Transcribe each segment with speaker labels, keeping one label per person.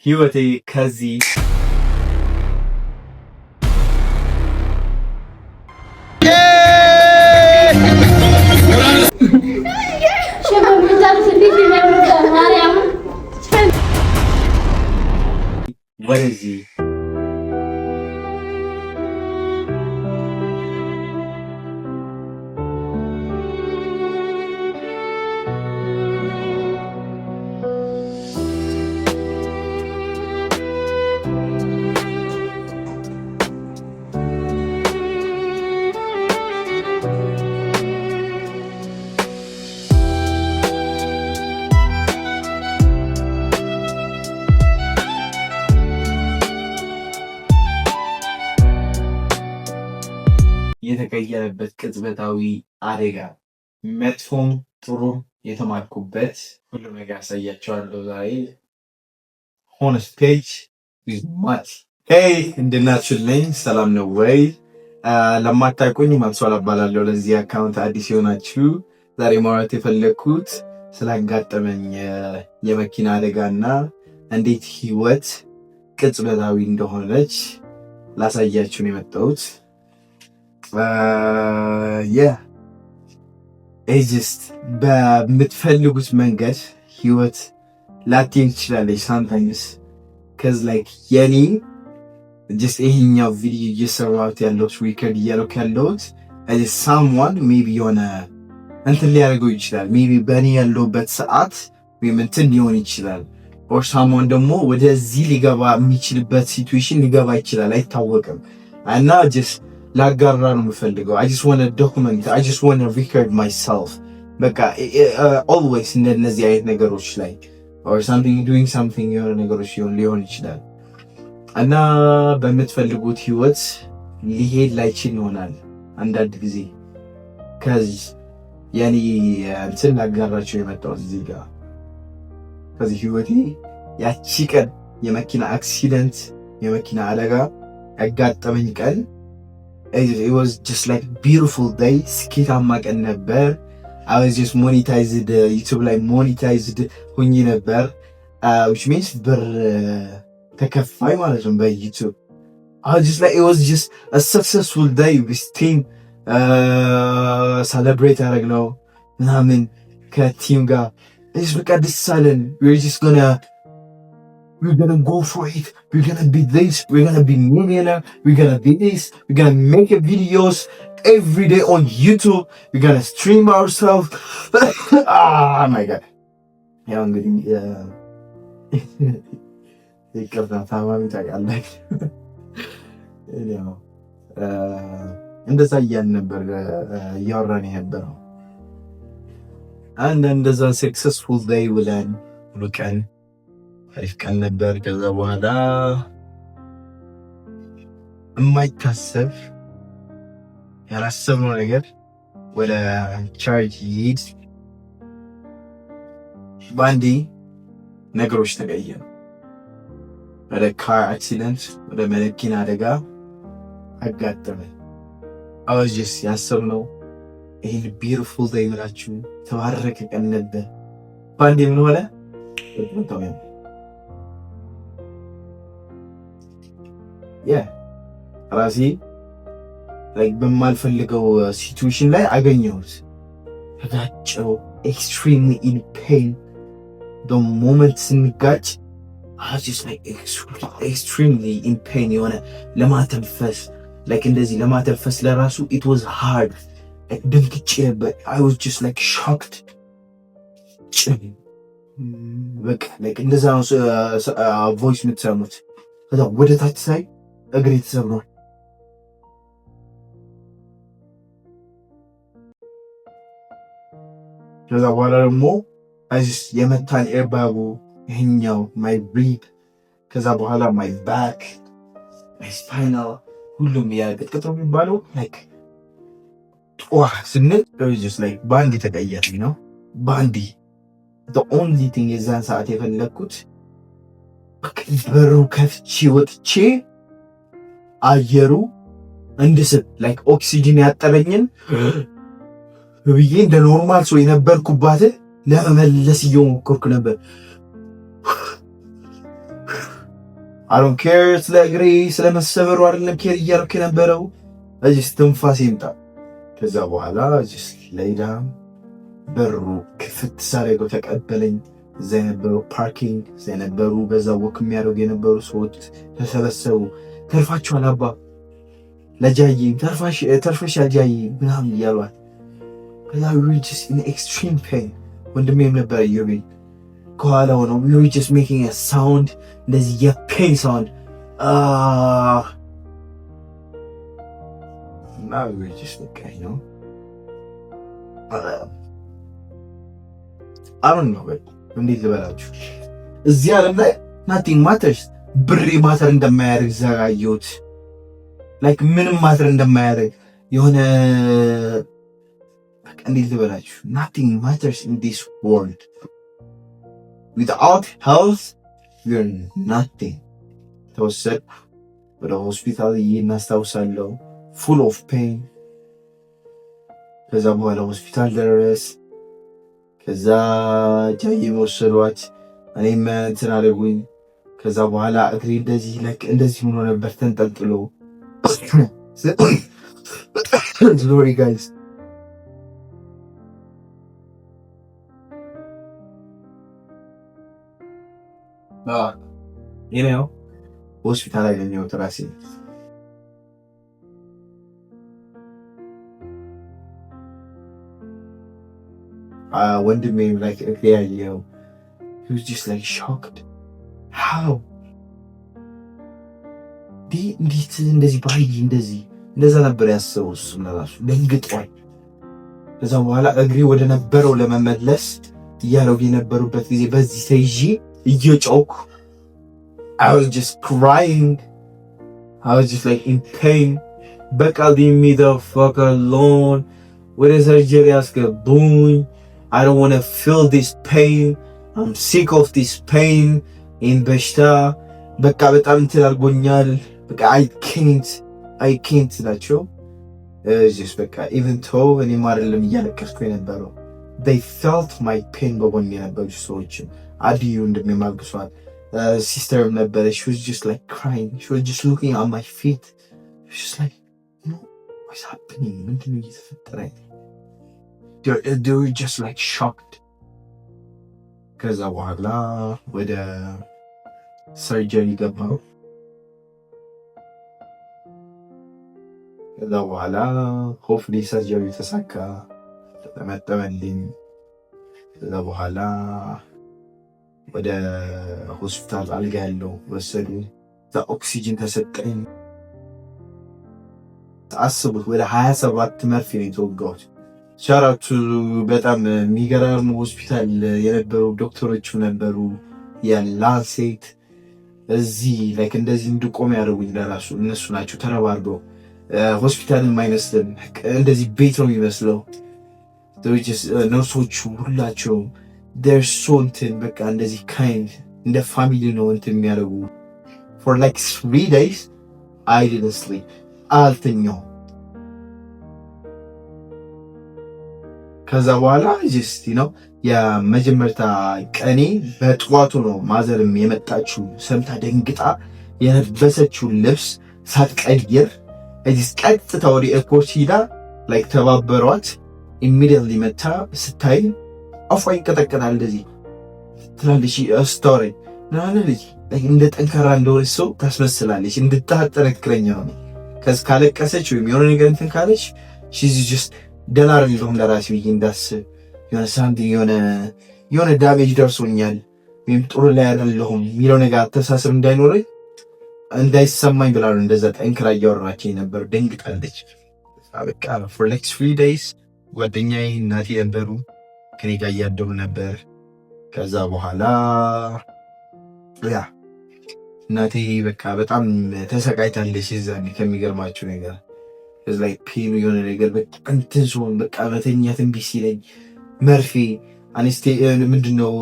Speaker 1: ህይወቴ ከዚህ ወደዚህ የተቀየረበት ቅጽበታዊ አደጋ መጥፎም ጥሩም የተማርኩበት ሁሉ ነገር ያሳያቸዋለሁ ዛሬ ሆነ ስቴጅ ዊዝ ማት። ሄይ እንድናችሁልኝ ሰላም ነው ወይ? ለማታውቁኝ ማንሷል እባላለሁ። ለዚህ አካውንት አዲስ የሆናችሁ ዛሬ ማውራት የፈለግኩት ስላጋጠመኝ የመኪና አደጋና እንዴት ህይወት ቅጽበታዊ እንደሆነች ላሳያችሁ ነው የመጣሁት። ጀስት በምትፈልጉት መንገድ ህይወት ላትሄድ ትችላለች ሳምታይምስ። ከዚ ላይክ የኔ ጀስት ይሄኛው ቪዲዮ እየሰራሁት ያለሁት ሪከርድ እያደረኩ ያለሁት ሳምዋን ሜቢ የሆነ እንትን ሊያደርገው ይችላል። ሜቢ በእኔ ያለሁበት ሰዓት ወይም እንትን ሊሆን ይችላል። ኦር ሳምዋን ደግሞ ወደዚህ ሊገባ የሚችልበት ሲትዌሽን ሊገባ ይችላል፣ አይታወቅም። እና ጀስት ላጋራ ነው የምፈልገው። I just want to document, I just want to record myself። በቃ always እንደነዚህ አይነት ነገሮች ላይ or something doing something የሆነ ነገሮች ሊሆን ይችላል እና በምትፈልጉት ህይወት ሊሄድ ላይችል ይሆናል አንዳንድ ጊዜ። ከዚህ ያኔ እንትን ላጋራቸው የመጣሁት እዚህ ጋር ከዚህ ህይወቴ ያቺ ቀን የመኪና አክሲደንት የመኪና አደጋ ያጋጠመኝ ቀን it was just like beautiful day። ስኬታማ ቀን ነበር። I was just monetized YouTube ላይ monetized ሆኜ ነበር which means ብር ተከፋይ ማለት ነው በዩቲዩብ። I was just like it was just a successful day with team celebrate አደረግነው ምናምን ከቲም ጋር በቃ ደስ አለን። we're gonna go for it, we're gonna be this, we're gonna be millionaire, we're gonna be this, we're gonna make videos every day on YouTube, we're gonna stream ourselves. Oh my god. ያው እንግዲህ ይቅርታ ታማሚ ታውቃለህ። እንደዛ እያልን ነበር እያወራን የነበረው አንድ እንደዛ ሰክሰስፉል ዴይ ውለን ሙሉ ቀን አሪፍ ቀን ነበር። ከዛ በኋላ የማይታሰብ ያላሰብነው ነገር ወደ ቻርጅ ይሄድ ባንዲ ነገሮች ተቀየሩ። ወደ ካር አክሲደንት ወደ መኪና አደጋ አጋጠመን። አዋጅስ ያሰብነው ይሄን ቢዩቲፉል ዴይ ብላችሁ ተባረከ ቀን ነበር። ባንዲ ምን ሆነ? ራሴ በማልፈልገው ሲቹዌሽን ላይ አገኘሁት። ተጋጨው። ኤክስትሪምሊ ኢን ፔን the moment ስንጋጭ I was just like extremely in pain። የሆነ ለማተንፈስ እንደዚህ ለማተንፈስ ለራሱ it was hard። ደንግጬ ነበር። I was just like shocked። በቃ እንደዛ ነው ቮይስ የምትሰሙት። ከዛ ወደ ታች ሳይ እግሬ ተሰብሯል። ከዛ በኋላ ደግሞ የመታን ኤርባጉ ይሄኛው ማይ ሪብ፣ ከዛ በኋላ ማይ ባክ፣ ማይ ስፓይናል ሁሉም ያቅጥቅጥ የሚባለው ጧ ስንል ባንዲ ተቀየረ ነው። ባንዲ the only thing የዛን ሰዓት የፈለግኩት በሩ ከፍቼ ወጥቼ አየሩ እንድስብ ኦክሲጅን ያጠረኝን ብዬ እንደ ኖርማል ሰው የነበርኩባትን ለመመለስ እየሞከርኩ ነበር። I don't care ስለ እግሬ ስለመሰበሩ አይደለም ኬር እያደረኩ የነበረው እዚህ ትንፋስ ይምጣ። ከዛ በኋላ just lay down በሩ ክፍት ሳደርገው ተቀበለኝ። እዛ የነበረው ፓርኪንግ እዛ የነበሩ በዛ ወክ የሚያደርጉ የነበሩ ሰዎች ተሰበሰቡ። ተርፋችኋል አባ ለጃዬ ተርፈሻል ጃዬ ምናምን እያሏት ከዛ we were just in extreme pain። ወንድሜም ነበረ እየቤት ከኋላ ሆነው we were just making a sound እንደዚህ የፔን ሳውንድ እና we were just like you know I don't know እንዴት ልበላችሁ እዚህ ዓለም ላይ nothing matters ብሬ ማተር እንደማያደርግ ዘጋየሁት like ምንም ማተር እንደማያደርግ የሆነ በቃ እንዴት ልበላችሁ nothing matters in this world without health you're nothing ተወሰድኩ ወደ ሆስፒታል እናስታውሳለሁ full of pain ከዛ በኋላ ሆስፒታል ደረስ ከዛ ጃዬ ወሰዷት እኔም እንትን አደረጉኝ ከዛ በኋላ እግሬ እንደዚህ ሆኖ ነበር ተንጠልጥሎ sorry guys you know ሆስፒታል ላይ ነው ተራሲ ወንድሜም like ያየው he was just like shocked how እንዴት እንደዚህ ባይ እንደዛ ነበር ያሰበው እሱም ለራሱ ደንግጧል። ከዛ በኋላ እግሬ ወደ ነበረው ለመመለስ እያለው የነበሩበት ጊዜ በዚህ ተይዤ እየጮኩ I was just crying I was just like in pain በቃ leave me the fuck alone ወደ ሰርጀሪ አስገቡኝ I don't want to feel this pain I'm sick of this pain in በሽታ በቃ በጣም እንትን አድርጎኛል በቃ I can't ናቸው just በቃ even though እኔም አይደለም እያለቀስኩ የነበረው they felt my pain በጎን የነበሩ ሰዎች አድዩ እንደሚማግሷት ሲስተርም ነበረ she was just like crying she was just looking at my feet she was just like no what's happening ምንድነው እየተፈጠረ they were just like shocked ከዛ በኋላ ወደ ሰርጀሪ ገባሁ ከዛ በኋላ ሆፕፉሊ ሰርጀሪ ተሳካ ተመጠመልኝ ከዛ በኋላ ወደ ሆስፒታል አልጋ ያለው ወሰዱ እዛ ኦክሲጅን ተሰጠኝ አስቡት ወደ 27 መርፌ ነው የተወጋሁት ሻራቱ በጣም የሚገርም ሆስፒታል የነበሩ ዶክተሮች ነበሩ ያላንሴት እዚህ ላይክ እንደዚህ እንድቆም ያደርጉኝ ለራሱ እነሱ ናቸው ተረባርበው ሆስፒታልን ማይመስልም እንደዚህ ቤት ነው የሚመስለው ነርሶቹ ሁላቸው they're so እንትን በቃ እንደዚህ kind እንደ ፋሚሊ ነው እንትን የሚያደርጉ for like 3 days I didn't sleep አልተኛው ከዛ በኋላ just you know የመጀመሪያ ቀኔ በጥዋቱ ነው ማዘርም የመጣችው ሰምታ ደንግጣ የለበሰችው ልብስ ሳትቀይር እዚህ ቀጥታ ወደ ኤርፖርት ሄዳ like ተባበሯት immediately መታ ስታይ አፏ ይንቀጠቀጣል እንደዚህ ትላለች ስቶሪ ናለች እንደ ጠንካራ እንደሆነች ሰው ታስመስላለች እንድታጠነክረኝ ነው ከዛ ካለቀሰች ወይም የሆነ ነገር እንትን ካለች she's just ደላር እንደውም ለራሴ ብዬ እንዳስብ የሆነ ሳምቲንግ የሆነ ዳሜጅ ደርሶኛል ወይም ጥሩ ላይ አይደለሁም የሚለው ነገር አተሳሰብ እንዳይሰማኝ ብላ ነው እንደዛ ጠንክራ እያወራችኝ ነበር ደንግጣለች በቃ for like 3 days ጓደኛዬ እናቴ ነበሩ ከኔ ጋር እያደሩ ነበር ከዛ በኋላ እናቴ በቃ በጣም ተሰቃይታለች እዛኔ ከሚገርማችሁ ነገር is like pain የሆነ ነገር በቃ እንትን ሲሆን በቃ መተኛት እምቢ ሲለኝ መርፌ ምንድነው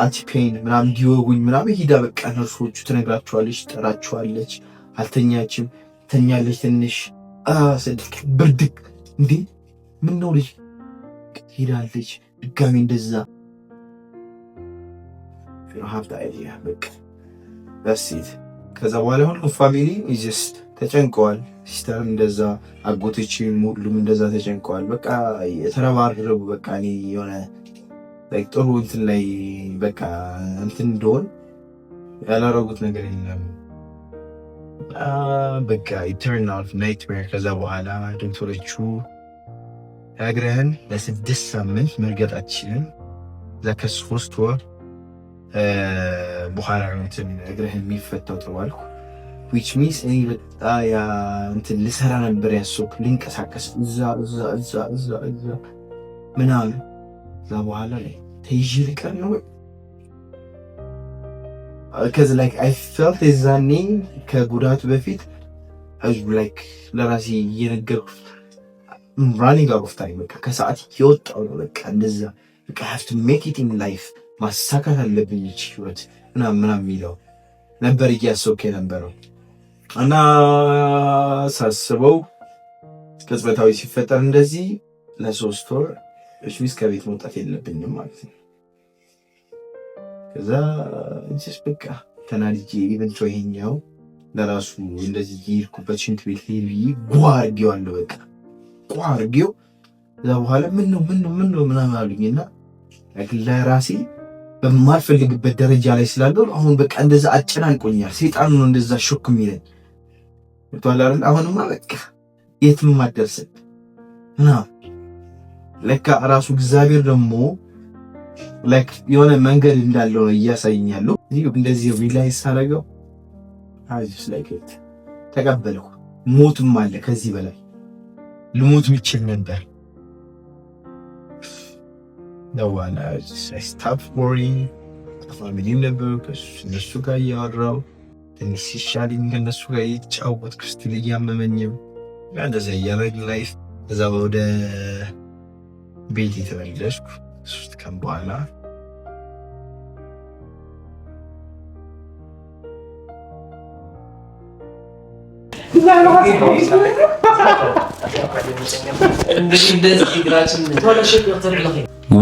Speaker 1: አንቲ ፔን ምናምን እንዲወጉኝ ምናምን ሂዳ በቃ ነርሶቹ ትነግራቸዋለች ጠራቸዋለች አልተኛችም ተኛለች ትንሽ ስልክ ብርድክ እንዴ ምን ነው ልጅ ሄዳለች ድጋሚ እንደዛ you don't have the idea በቃ በሲት ከዛ በኋላ ሁሉም ፋሚሊ ጀስት ተጨንቀዋል። ሲስተር እንደዛ አጎቶችም ሁሉም እንደዛ ተጨንቀዋል። በቃ የተረባረቡ በቃ እኔ የሆነ ላይክ ጥሩ እንትን ላይ በቃ እንትን እንደሆን ያላረጉት ነገር የለም። በቃ ኢተርን አውት ናይትሜር። ከዛ በኋላ ዶክተሮቹ እግርህን ለ6 ሳምንት መርገጣችንን እዛ ከ3 ወር በኋላ እንትን እግርህን የሚፈታው ተባልኩ። which means እኔ በጣም ያ እንትን ልሰራ ነበር ያሰብኩ ልንቀሳቀስ እዛ ምናምን። እዛ በኋላ ላይ ተይዤ ልቀር ነው because like I felt የዛኔ ከጉዳቱ በፊት like ለራሴ እየነገርኩ running out of time በቃ ከሰዓት እየወጣሁ ነው በቃ እንደዛ በቃ I have to make it in life ማሳካት አለብኝ ህይወት ምናምን የሚለው ነበር እያሰብኩ የነበረው። እና ሳስበው ቅጽበታዊ ሲፈጠር እንደዚህ ለ3 ወር እሺ ከቤት መውጣት የለብኝም ማለት ነው። ከዛ እንስስ በቃ ተናድጄ ኢቨን ይሄኛው ለራሱ እንደዚህ ይርኩበት ሽንት ቤት ሄቪ ጓርጊው አለ በቃ ጓርጊው። ከዛ በኋላ ምን ነው ምናምን አሉኝና ለራሴ በማልፈልግበት ደረጃ ላይ ስላለው አሁን በቃ እንደዛ አጨናንቆኛል። ሰይጣኑ ነው እንደዛ ሾክ የሚለኝ ወጣላል። አሁንማ በቃ የትም ማደርሰት እና ለካ ራሱ እግዚአብሔር ደግሞ ላይክ የሆነ መንገድ እንዳለው ነው እያሳየኛለሁ። እንደዚህ ሪላይዝ ሳደርገው አጅስ ላይክ ኢት ተቀበልኩ። ሞትም አለ ከዚህ በላይ ልሞት ምችል ነበር። ነው ዋና ስታፕ ወሪንግ ፋሚሊም ነበር ከእነሱ ጋር እያወራሁ ትንሽ ሲሻለኝ ከእነሱ ጋር እየተጫወትኩ ስትል እያመመኝም እንደዛ እያደረግን ላይፍ ከዛ ወደ ቤት የተመለስኩ 3 ቀን በኋላ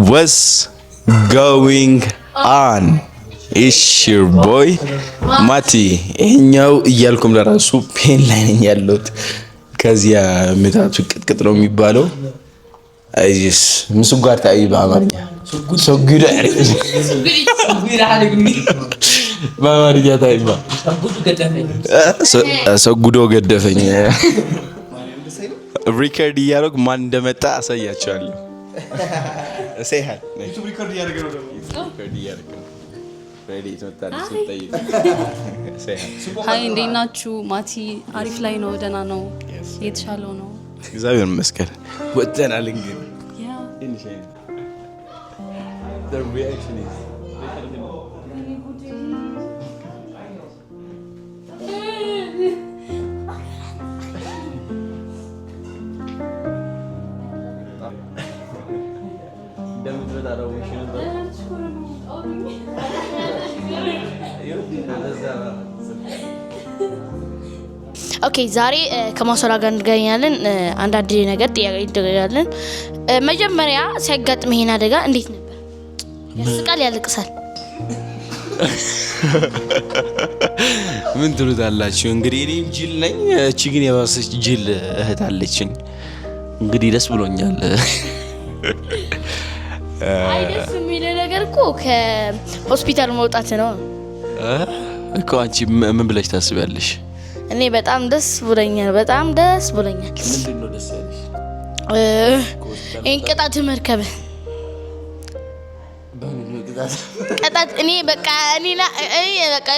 Speaker 2: What's going on? It's your boy Mati. ይሄኛው እያልኩም ለራሱ ፔን ላይ ነኝ ያለሁት። ከዚያ ምታቱ ቅጥቅጥ ነው የሚባለው። አይስ ምስጓር ታይ በአማርኛ ሰጉዳ በአማርኛ ታይባ ሰጉዶ ገደፈኝ። ሪከርድ እያደረኩ ማን እንደመጣ አሳያቸዋለሁ። Say hi. YouTube record እያደረገ ነው ደግሞ record እያደረገ ነው። ready ተወጣለች ተጠይቅ say hi.
Speaker 3: ሃይ እንዴት ናችሁ? ማቲ አሪፍ ላይ ነው፣ ደህና ነው፣ የተሻለው ነው።
Speaker 2: እግዚአብሔር ይመስገን። ወጥተናል እንግዲህ the reaction is
Speaker 4: ኦኬ ዛሬ ከማሰራ ጋር እንገናኛለን። አንዳንድ ነገር ጥያቄ እንጠይቃለን። መጀመሪያ ሲያጋጥም ይሄን አደጋ እንዴት ነበር? ያስቃል ያልቅሳል?
Speaker 2: ምን ትሉታላችሁ? እንግዲህ እኔም ጅል ነኝ፣ እቺ ግን የባሰች ጅል እህት አለችኝ። እንግዲህ ደስ ብሎኛል።
Speaker 4: አይደስ የሚል ነገር እኮ ከሆስፒታል መውጣት ነው
Speaker 2: እኮ። አንቺ ምን ብለሽ ታስቢያለሽ?
Speaker 4: እኔ በጣም ደስ ብሎኛል፣ በጣም ደስ ብሎኛል።
Speaker 2: ምንድነው ደስ ያለሽ?
Speaker 4: እንቅጣት መርከብ ቅጣት እኔ በቃ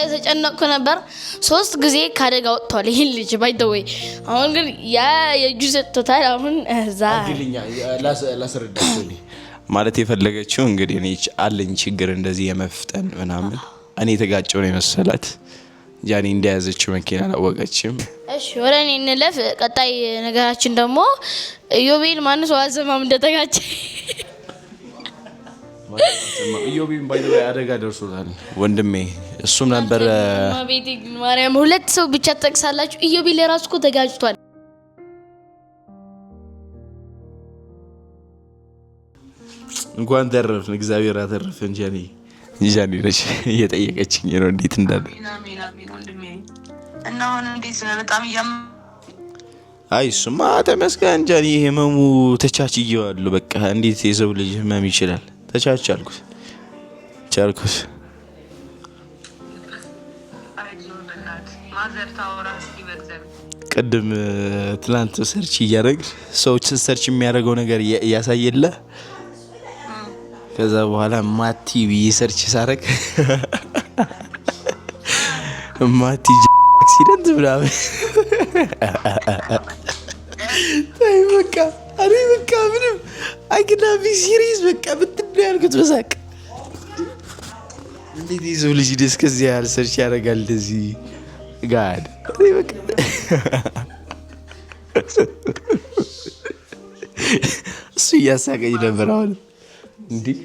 Speaker 4: የተጨነቅኩ ነበር። 3 ጊዜ ካደጋ ወጥቷል ይሄን ልጅ ባይ ዘ ወይ። አሁን ግን ያ የጁ ሰጥቶታል። አሁን እዛ
Speaker 2: ላስረዳችሁ ማለት የፈለገችው እንግዲህ እኔ አለኝ ችግር እንደዚህ የመፍጠን ምናምን እኔ የተጋጨው ነው የመሰላት። ጃኒ እንደያዘችው መኪና አላወቀችም። እሺ
Speaker 4: ወረኔ እንለፍ። ቀጣይ ነገራችን ደግሞ ዮቤል ማንስ ዋዘማም እንደተጋጨ
Speaker 2: ዮቤል ባይ ዘ ወይ አደጋ ደርሶታል ወንድሜ። እሱም ነበር
Speaker 4: ማቤቴ ማርያም 2 ሰው ብቻ ተጠቅሳላችሁ። ዮቤል ራሱ እኮ ተጋጭቷል።
Speaker 2: እንኳን ተረፍን፣ እግዚአብሔር አተረፈን። ጃኒ ጃኒ ነች እየጠየቀችኝ ነው እንዴት እንዳለ።
Speaker 5: እና አሁን እንዴት በጣም
Speaker 2: አይ እሱማ ተመስገን ጃኒ ህመሙ ተቻችዬዋለሁ። በቃ እንዴት የሰው ልጅ ህመም ይችላል? ተቻቻልኩት ቻልኩት። ቅድም ትላንት ሰርች እያደረግን ሰዎች ሰርች የሚያደርገው ነገር እያሳየለ ከዛ በኋላ ማቲ ብዬ ሰርች ሳረግ ማቲ አክሲደንት ምናምን ታይ በቃ አሬ በቃ ምንም አይገዳቢ ሲሪየስ በቃ ብትደው ያልኩት በሳቅ እንዴት የሰው ልጅ ደስ ከዚህ ያህል ሰርች ያደርጋል እንደዚህ ጋድ አሬ በቃ እሱ እያሳቀኝ ነበር። አሁን እንዲህ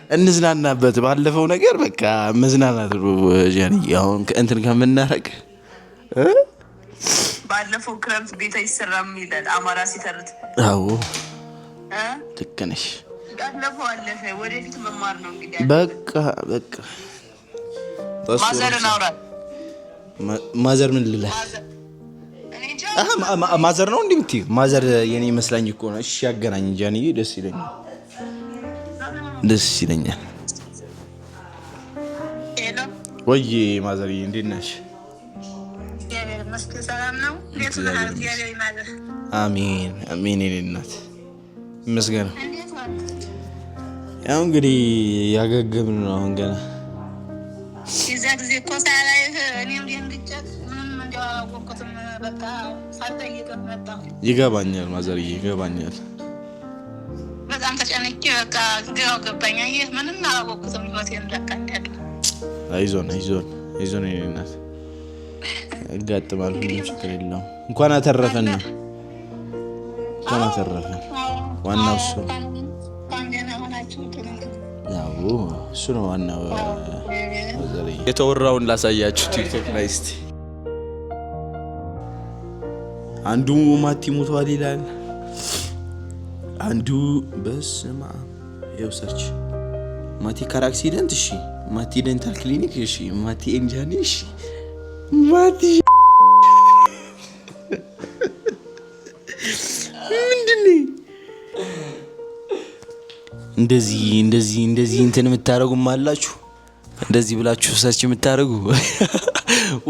Speaker 2: እንዝናናበት ባለፈው ነገር በቃ መዝናናት ነው ጃኒ። አሁን እንትን ከምናረግ
Speaker 5: ባለፈው ክረምት ቤት አይሰራም ይላል አማራ ሲተርት።
Speaker 2: አዎ ልክ ነሽ።
Speaker 5: ባለፈው አለፈ፣ ወደፊት መማር ነው እንግዲህ።
Speaker 2: በቃ
Speaker 5: ማዘርን አውራት።
Speaker 2: ማዘር ምን ልላ ማዘር ነው እንዴ የምትይው? ማዘር የኔ መስላኝ እኮ ነው። እሺ ያገናኝ ጃኒ፣ ደስ ይለኛል። ወይ ማዘር እንዴት ነሽ? አሜን አሜን። የኔ እናት ይመስገን። ያው እንግዲህ ያገገምን ነው አሁን ገና
Speaker 5: ይዛ ጊዜ እኮ ሳላይ እኔም ደንግጬት ምንም እንደዋወቅኩትም በቃ ሳልጠይቅህ መጣሁ።
Speaker 2: ይገባኛል ማዘር ይገባኛል።
Speaker 5: በጣም ተጨነቄ በቃ ግራው ገባኝ። ይሄ ምንም አላወቅኩትም ህይወቴን ለካ እንዳለ።
Speaker 2: አይዞን የኔ እናት ያጋጥማል፣ ምንም ችግር የለውም። እንኳን አተረፈን ነው እንኳን አተረፈን። ዋናው እሱ ያው እሱ ነው ዋናው። የተወራውን ላሳያችሁ ቲክቶክ ላይ እስቲ። አንዱ ማቲ ሞቷል ይላል፣ አንዱ በስማ የውሰርች ማቲ ካር አክሲደንት፣ እሺ ማቲ ዴንታል ክሊኒክ፣ እሺ ማቲ ኤንጃኒ፣ እሺ ማቲ ምንድነው እንደዚህ እንትን የምታረጉም አላችሁ። እንደዚህ ብላችሁ ሰርች የምታረጉ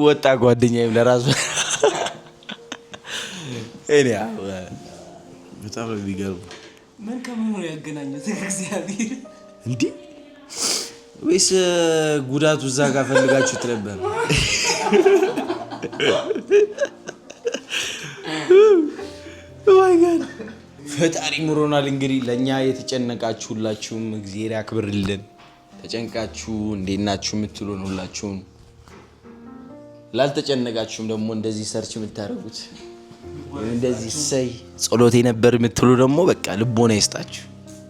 Speaker 2: ወጣ ጓደኛዬም ለራሱ እኔ በጣም ነው የሚገርም።
Speaker 6: ምን ከምን ያገናኘው እግዚአብሔር
Speaker 2: እንዴ? ወይስ ጉዳቱ እዛ ጋር ፈልጋችሁት ነበር? ማይ ጋድ ፈጣሪ ምሮናል። እንግዲህ ለኛ የተጨነቃችሁላችሁም እግዚአብሔር ያክብርልን። ተጨንቃችሁ እንዴት ናችሁ የምትሉን ሁላችሁም፣ ላልተጨነቃችሁም ደግሞ እንደዚህ ሰርች የምታደርጉት እንደዚህ ሰይ ጸሎቴ ነበር የምትሉ ደግሞ በቃ ልቦና ይስጣችሁ።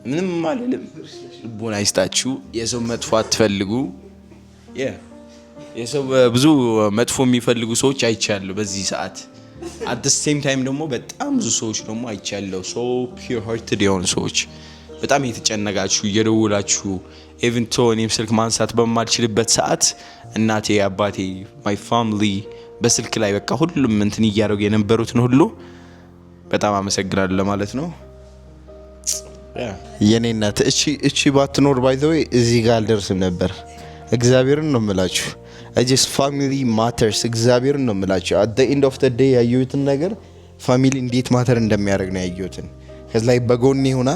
Speaker 2: ምንም አልልም፣ ልቦና ይስጣችሁ። የሰው መጥፎ አትፈልጉ። የሰው ብዙ መጥፎ የሚፈልጉ ሰዎች አይቻለሁ በዚህ ሰዓት። at the same time ደግሞ በጣም ብዙ ሰዎች ደግሞ አይቻለሁ so pure hearted የሆኑ ሰዎች በጣም የተጨነቃችሁ እየደወላችሁ even though እኔም ስልክ ማንሳት በማልችልበት ሰዓት እናቴ፣ አባቴ፣ my family በስልክ ላይ በቃ ሁሉም እንትን እያደረጉ የነበሩትን ሁሉ በጣም አመሰግናለሁ ለማለት ነው።
Speaker 7: የኔ እናት እቺ ባትኖር by the way እዚህ ጋር አልደርስም ነበር። እግዚአብሔርን ነው የምላችሁ። just family matters። እግዚአብሔርን ነው የምላችሁ። at the end of the day ያየሁትን ነገር ፋሚሊ እንዴት ማተር እንደሚያደርግ ነው ያየሁትን። ከዛ ላይ በጎኔ ሆና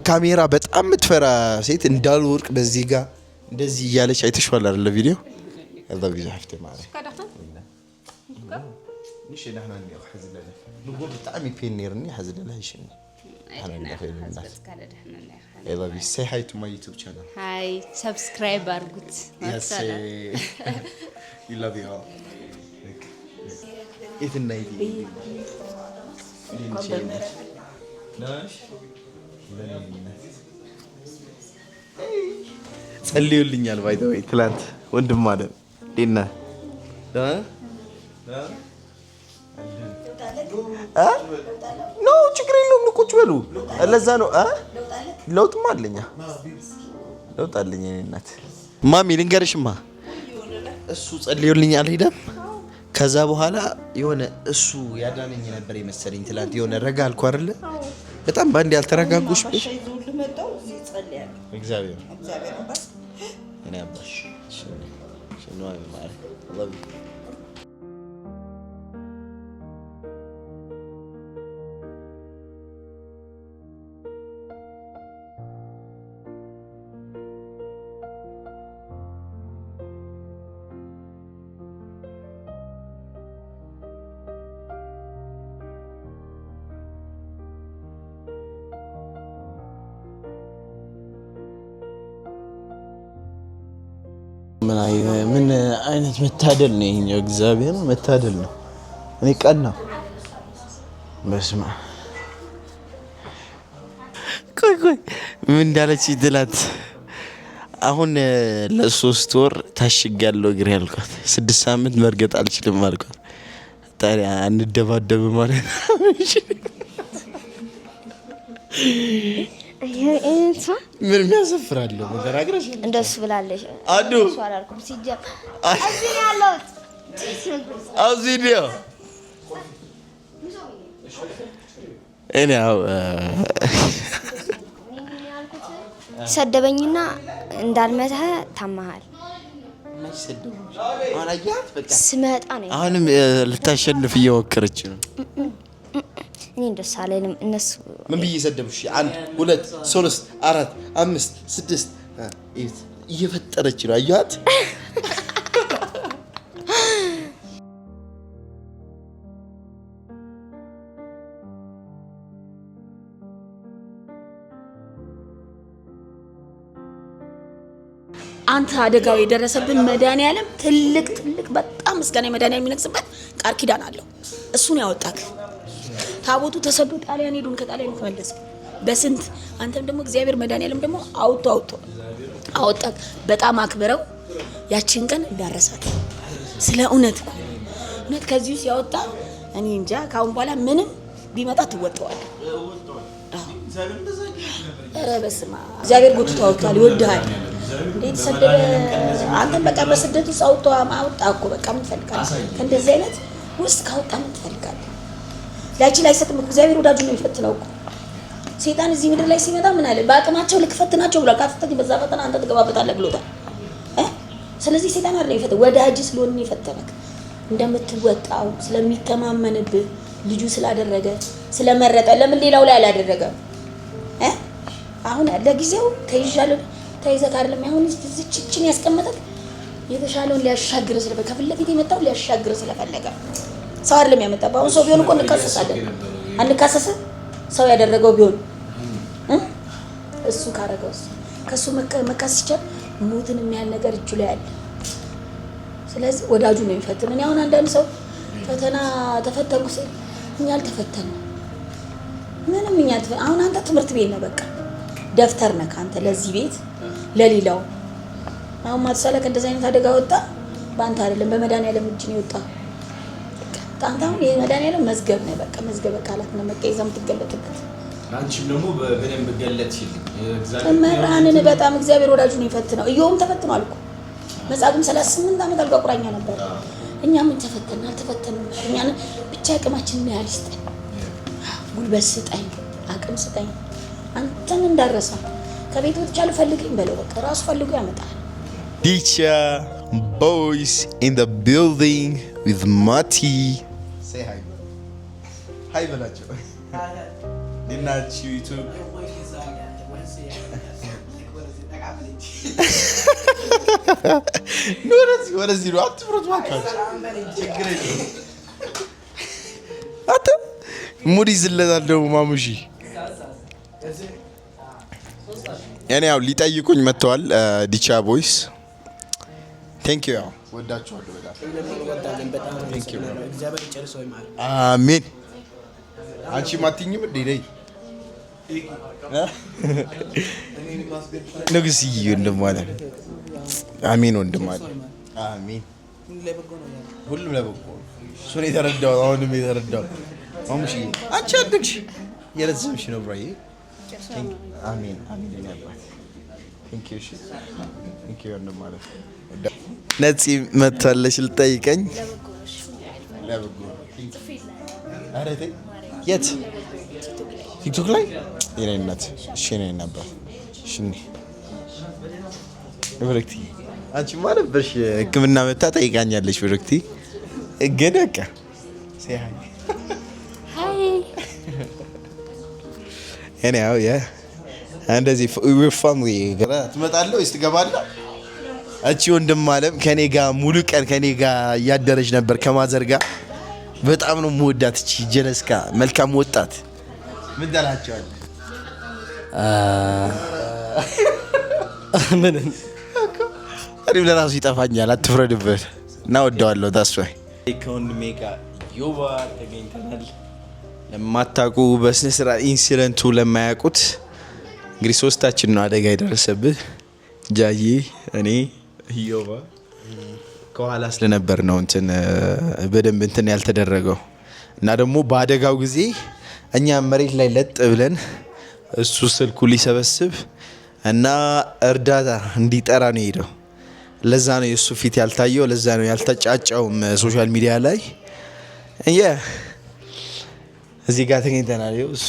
Speaker 7: ካሜራ በጣም የምትፈራ ሴት እንዳልወርቅ በዚህ ጋር እንደዚህ እያለች አይተሽዋል አይደል? ቪዲዮ الله يزحفت معي مش نحن حزن له نقول بتعمي بينيرني حزن له شنو انا ندخل الناس يلا بي say hi to my YouTube channel.
Speaker 3: Hi, subscribe አድርጉት።
Speaker 7: Yes, we love you all. إيه النايدي ناش ጸልዩልኛል ባይ ዘ ወይ ትላንት ወንድም አለ ዲና ኖ ችግር የለውም ቁጭ በሉ። ለዛ ነው ለውጥማ አለኝ ለውጥ አለኝ። እኔ እናት ማሚ ልንገርሽማ እሱ ጸልዮልኝ አልሄደም። ከዛ በኋላ የሆነ እሱ ያዳነኝ ነበር የመሰለኝ። ትላንት የሆነ ረጋ አልኩ አይደለ? በጣም ባንዴ ያልተረጋጉሽ እግዚአብሔር እኔ አባሽ ሽኖ ማለት love you ምን አይነት መታደል ነው ይሄኛው? እግዚአብሔር መታደል ነው። እኔ ቀና በስማ ቆይ ምን እንዳለች ትላት አሁን ለ3 ወር ታሽጋለሁ እግሬ ያልኳት 6 ሳምንት መርገጥ አልችልም አልኳት። ታዲያ አንደባደብ ማለት ምን የሚያሰፍራለሁ ተናግረሽ
Speaker 4: እንደሱ ብላለሽ
Speaker 7: አዱ
Speaker 4: ሷላልኩም ሲጀም እዚህ ያለው
Speaker 7: አውዚዲዮ እኔው
Speaker 4: ሰደበኝና እንዳልመታህ ታማሃል። ስመጣ ነው
Speaker 7: አሁንም ልታሸንፍ እየሞከረች ነው።
Speaker 4: እኔ እንደሱ አለንም እነሱ
Speaker 7: ምን ብዬ ሰደብሽ? 1 2 3 4 5 6 እየፈጠረች ነው። አያት
Speaker 8: አንተ አደጋው የደረሰብን መድኃኒዓለም ትልቅ በጣም ምስጋና መድኃኒዓለም የሚነግስበት ቃል ኪዳን አለው። እሱን ያወጣክ ታቦቱ ተሰዶ ጣሊያን ሄዱን ከጣሊያን ተመለሰ በስንት አንተም ደግሞ እግዚአብሔር መድኃኒዓለም ደግሞ አወጣክ። በጣም አክብረው ያቺን ቀን እንዳረሳት ስለ እውነት ከዚህ ውስጥ ያወጣ እኔ እንጃ ካሁን በኋላ ምንም ቢመጣ ትወጣዋለህ። በስማ እግዚአብሔር ጎትቶ አውጥቷል፣ ይወድሃል። እንዴት ሰደደ አንተም በቃ በስደት ውስጥ አውጣ እኮ በቃ ምን ትፈልጋለህ? ከእንደዚህ አይነት ውስጥ ካወጣ ምን ትፈልጋለህ? ላቺ ላይ ሰጥም እግዚአብሔር ወዳጁ ነው የሚፈትነው እኮ። ሰይጣን እዚህ ምድር ላይ ሲመጣ ምን አለ? በአቅማቸው ልክ ፈትናቸው ብሏል። ካፈተክ በዛ ፈተና አንተ ትገባበታለህ ብሎታል። ስለዚህ ሰይጣን አይደለም የፈተነው ወዳጅ ስለሆነ የፈተነክ እንደምትወጣው ስለሚተማመንብህ ልጁ ስላደረገ ስለመረጠ ለምን ሌላው ላይ አላደረገም? አሁን ለጊዜው ተይዣለሁ ተይዘህ አይደለም አሁን እዚችን ያስቀመጠክ የተሻለውን ሊያሻግር ስለፈለገ ከፊት ለፊት የመጣው ሊያሻግር ስለፈለገ ሰው አይደለም ያመጣው። አሁን ሰው ቢሆን እኮ እንካሰሳለን። አንካሰስ ሰው ያደረገው ቢሆን እሱ ካረገው ከሱ መካሰስ ይችላል። ሞትን የሚያል ነገር እጁ ላይ አለ። ስለዚህ ወዳጁ ነው የሚፈትነን። አሁን አንዳንድ ሰው ፈተና ተፈተንኩ ሲል እኛ አልተፈተንም ምንም። እኛ አሁን አንተ ትምህርት ቤት ነው በቃ ደፍተር ነህ አንተ ለዚህ ቤት ለሌላው። አሁን ማትሰለክ እንደዚህ አይነት አደጋ ወጣ ባንተ አይደለም በመድኃኒዓለም እጅ ነው የወጣው። አንተ አሁን የመድኃኒዓለም መዝገብ ነው በቃ መዝገበ ቃላት ነው መቀየዛ የምትገለጥበት።
Speaker 2: አንቺም ደግሞ በደንብ ገለጥሽልኝ
Speaker 8: ተመራንን በጣም እግዚአብሔር ወዳጁ ነው የፈትነው። ኢዮብም ተፈትኗል እኮ መጽሐፍም 38 ዓመት አልጋ ቁራኛ ነበር። እኛ ምን ተፈተናል? አልተፈተንም። እኛ ብቻ አቅማችንን ያህል ስጠኝ፣ ጉልበት ስጠኝ፣ አቅም ስጠኝ። አንተን እንዳረሳ ከቤት ወጥቻለሁ ፈልገኝ በለው በቃ ራሱ ፈልጎ ያመጣል።
Speaker 7: Dicha boys in the building with Mati. Say hi. Hi belacho. Dinachi YouTube. What is it? What is it? What? ሙዲ ዝለታለው ማሙሺ ያኔ ያው ሊጠይቁኝ መጥተዋል። ዲቻ ቦይስ ቴንክ ዩ ወዳችኋለሁ በጣም ቴንክ ዩ እግዚአብሔር ጨርሶ ይማር አሜን። አንቺ ማትኝም እንዴ ነይ ንጉስዬ እንደማለት አሜን ወንድማለ አሜን። ሁሉም ለበጎ ሱኔ ተረዳው። አሁንም የተረዳው ማሙሺ አንቺ አድግሽ የረዘምሽ ነው ብራይ አሜን አሜን ያባል ነፂ መጥታለች ልጠይቀኝ። የት ቲክቶክ ላይ የኔ እናት? እሺ እኔ ነበር። እሺ ብሩክቲ አንቺማ ነበርሽ ሕክምና መታ ጠይቃኛለች። ብሩክቲ ግን በቃ እኔ ያው እንደዚህ ፋሚሊ ገና ትመጣለህ ወይስ ትገባለህ? እቺ ወንድም አለም ከኔ ጋር ሙሉ ቀን ከኔ ጋር እያደረች ነበር ከማዘር ጋር። በጣም ነው የምወዳት እቺ ጀነስካ መልካም ወጣት። ምን ትላቸዋለህ?
Speaker 6: ምን
Speaker 7: እኔም ለራሱ ይጠፋኛል፣ አትፍረድበት እና ወደዋለሁ። ታስዋይ ከወንድሜ ጋር ዮባ ተገኝተናል። ለማታውቁ በስነ ስርዓት ኢንሲደንቱ ለማያውቁት እንግዲህ ሶስታችን ነው አደጋ የደረሰብህ። ጃዬ፣ እኔ፣ ዮባ ከኋላ ስለነበር ነው እንትን በደንብ እንትን ያልተደረገው እና ደግሞ በአደጋው ጊዜ እኛ መሬት ላይ ለጥ ብለን እሱ ስልኩ ሊሰበስብ እና እርዳታ እንዲጠራ ነው ሄደው። ለዛ ነው የእሱ ፊት ያልታየው፣ ለዛ ነው ያልተጫጫውም ሶሻል ሚዲያ ላይ። እዚህ ጋር ተገኝተናል። እሱ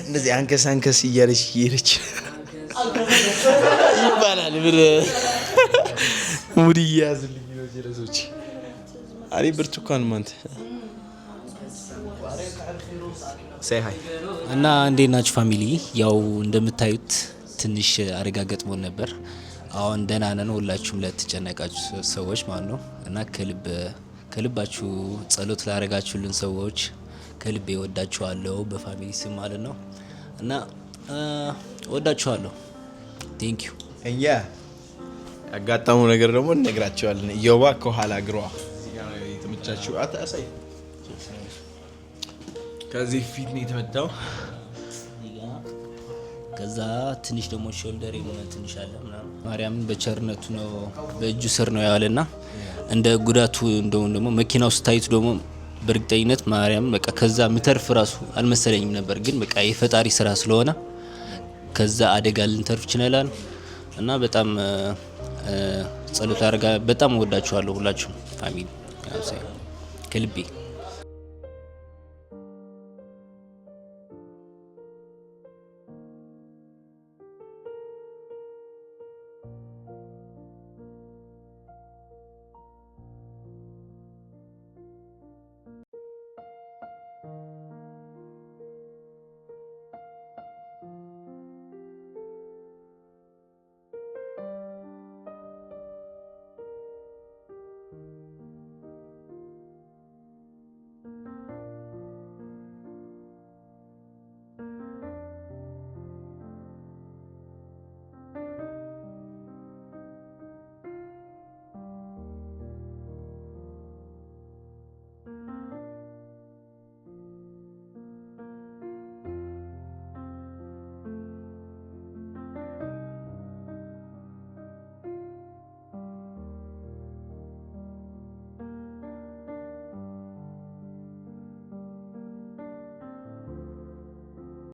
Speaker 7: እንደዚህ አንከስ እያለች እየሄደች ይባላል። ምን ሙድ እያያዝልኝ ነው ጀለሶች። አሪ ብርቱካን ማንተ ሳይ ሃይ
Speaker 6: እና እንዴት ናችሁ ፋሚሊ? ያው እንደምታዩት ትንሽ አደጋ ገጥሞን ነበር። አሁን ደህና ነን። ሁላችሁም ለተጨነቃችሁ ሰዎች ማለት ነው እና ከልባችሁ ጸሎት ላደረጋችሁልን ሰዎች ከልቤ ወዳችኋለሁ፣ በፋሚሊ ስም ማለት ነው እና ወዳችኋለሁ። ቴንክ ዩ።
Speaker 7: ያጋጠመው ነገር ደግሞ እንነግራቸዋለን። ዮባ ከኋላ እግሯ የተመቻችሁ አታሳይ። ከዚህ ፊት ነው የተመታው።
Speaker 6: ከዛ ትንሽ ደግሞ ሾልደር የሆነ ትንሽ አለ ምናምን። ማርያምን በቸርነቱ ነው በእጁ ስር ነው ያለና እንደ ጉዳቱ እንደውም ደግሞ መኪና ውስጥ ታይቱ ደግሞ በእርግጠኝነት ማርያም በቃ ከዛ ምተርፍ ራሱ አልመሰለኝም ነበር። ግን በቃ የፈጣሪ ስራ ስለሆነ ከዛ አደጋ ልንተርፍ ችለናል እና በጣም ጸሎት አድርጋ። በጣም ወዳችኋለሁ ሁላችሁም ፋሚሊ ከልቤ